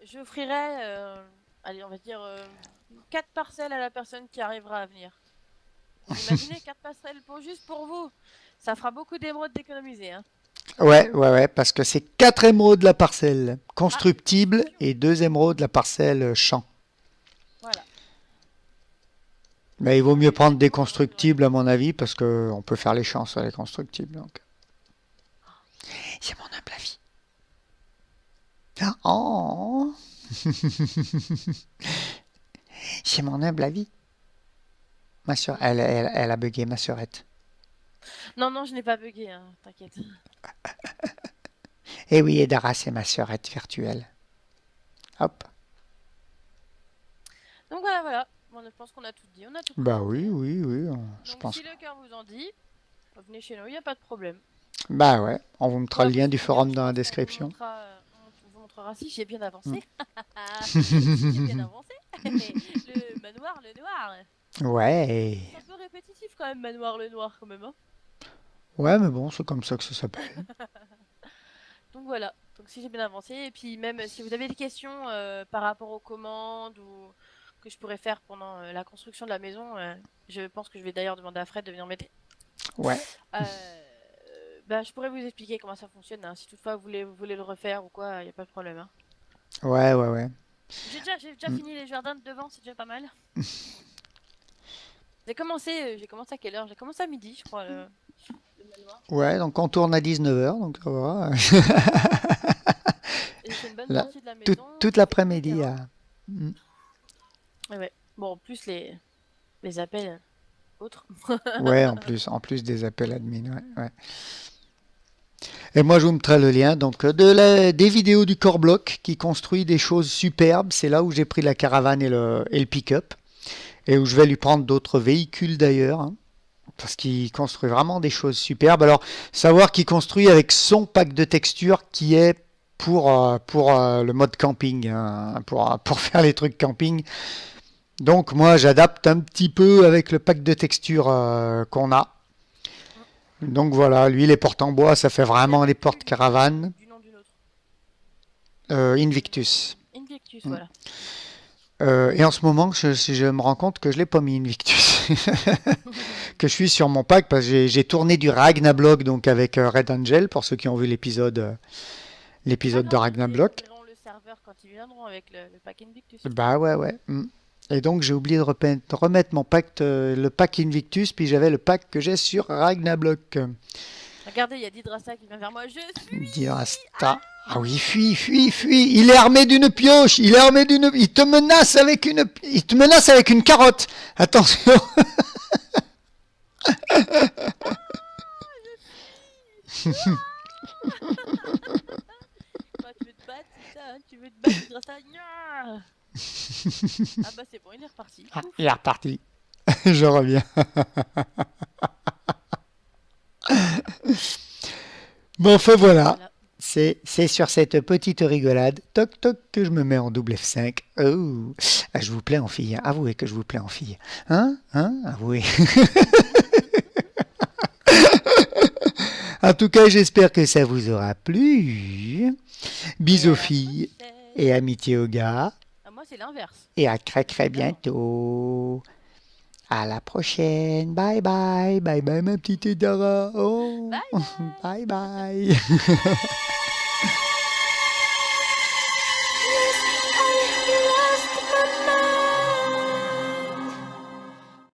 j'offrirai, allez, on va dire 4 parcelles à la personne qui arrivera à venir. Vous imaginez 4 parcelles juste pour vous? Ça fera beaucoup d'émeraudes d'économiser. Hein. Ouais, ouais, ouais, parce que c'est 4 émeraudes la parcelle Ah, constructible attention. et 2 émeraudes la parcelle champ. Voilà. Mais il vaut mieux prendre des Exactement, constructibles à mon avis, parce qu'on peut faire les champs sur les constructibles. Donc. C'est mon humble avis. Oh, c'est mon humble avis. Ma soeur, elle a bugué, ma sœurette. Non, non, je n'ai pas bugué, hein, t'inquiète. Eh oui, Edara, c'est ma sœurette virtuelle. Hop. Donc voilà, voilà. Bon, je pense qu'on a tout dit, on a tout Bah présenté. oui, oui, oui, je Donc pense. si le cœur vous en dit, venez chez nous, il n'y a pas de problème. Bah ouais, on vous mettra le Moi, lien pour du finir, forum je dans la pense qu'on description. on vous montrera si j'ai bien avancé. Mm. Si j'ai bien avancé. Le manoir, le noir. Ouais. C'est un peu répétitif quand même, manoir, le noir quand même. Hein. Ouais, mais bon, c'est comme ça que ça s'appelle. Donc voilà. Donc si j'ai bien avancé, et puis même si vous avez des questions par rapport aux commandes ou que je pourrais faire pendant la construction de la maison, je pense que je vais d'ailleurs demander à Fred de venir m'aider. Ouais. Bah, je pourrais vous expliquer comment ça fonctionne. Hein. Si toutefois vous voulez le refaire ou quoi, il n'y a pas de problème. Hein. Ouais, ouais, ouais. J'ai déjà fini les jardins de devant, c'est déjà pas mal. J'ai commencé à quelle heure? J'ai commencé à midi, je crois, le manoir. Ouais, donc on tourne à 19h, donc ça va. Et j'ai fait une bonne Là, partie de la toute, maison. toute J'ai fait tout le l'après-midi. terrain. Mm. Ouais. Bon, en plus, les appels autres. Ouais, en plus des appels admin. Ouais, ouais. Et moi, je vous mettrai le lien donc des vidéos du Core Block qui construit des choses superbes. C'est là où j'ai pris la caravane et le pick-up et où je vais lui prendre d'autres véhicules d'ailleurs, hein, parce qu'il construit vraiment des choses superbes. Alors, savoir qu'il construit avec son pack de textures qui est pour le mode camping, hein, pour faire les trucs camping. Donc, moi, j'adapte un petit peu avec le pack de textures qu'on a. Donc voilà, lui, les portes en bois, ça fait Il vraiment les s'appelle portes plus caravanes. du nom d'une autre. Invictus. Invictus, Mm. voilà. Et en ce moment, je me rends compte que je l'ai pas mis Invictus. Que je suis sur mon pack parce que j'ai tourné du Ragnablock donc avec Red Angel pour ceux qui ont vu Ah l'épisode de non, mais ils Ragnablock. ouvriront le serveur quand ils viendront avec le pack Invictus. Bah ouais ouais. Mm. Et donc j'ai oublié de remettre mon pack le pack Invictus puis j'avais le pack que j'ai sur Ragnablock. Regardez, il y a Didrasa qui vient vers moi. Je fuis. Dirasta. Ah oui, fuis, fuis, fuis. Il est armé d'une pioche. Il est armé d'une. Il te menace avec une. Il te menace avec une carotte. Attention. Bah, tu veux te battre, c'est ça, hein, tu veux te battre, Didrasa. Nya. Ah bah c'est bon, il est reparti. Ah, Ouf. il est reparti. Je reviens. Bon, enfin voilà. Voilà. C'est sur cette petite rigolade, toc toc, que je me mets en double F5. Oh, ah, je vous plais en fille. Hein. Avouez que je vous plais en fille. Hein? Hein? Avouez. En tout cas, j'espère que ça vous aura plu. Et Bisous à la filles prochaine. et amitié au gars. Ah, moi c'est l'inverse. Et à très très Évidemment. bientôt. À la prochaine. Bye bye. Bye bye ma petite Dara. Oh. Bye bye. Bye bye.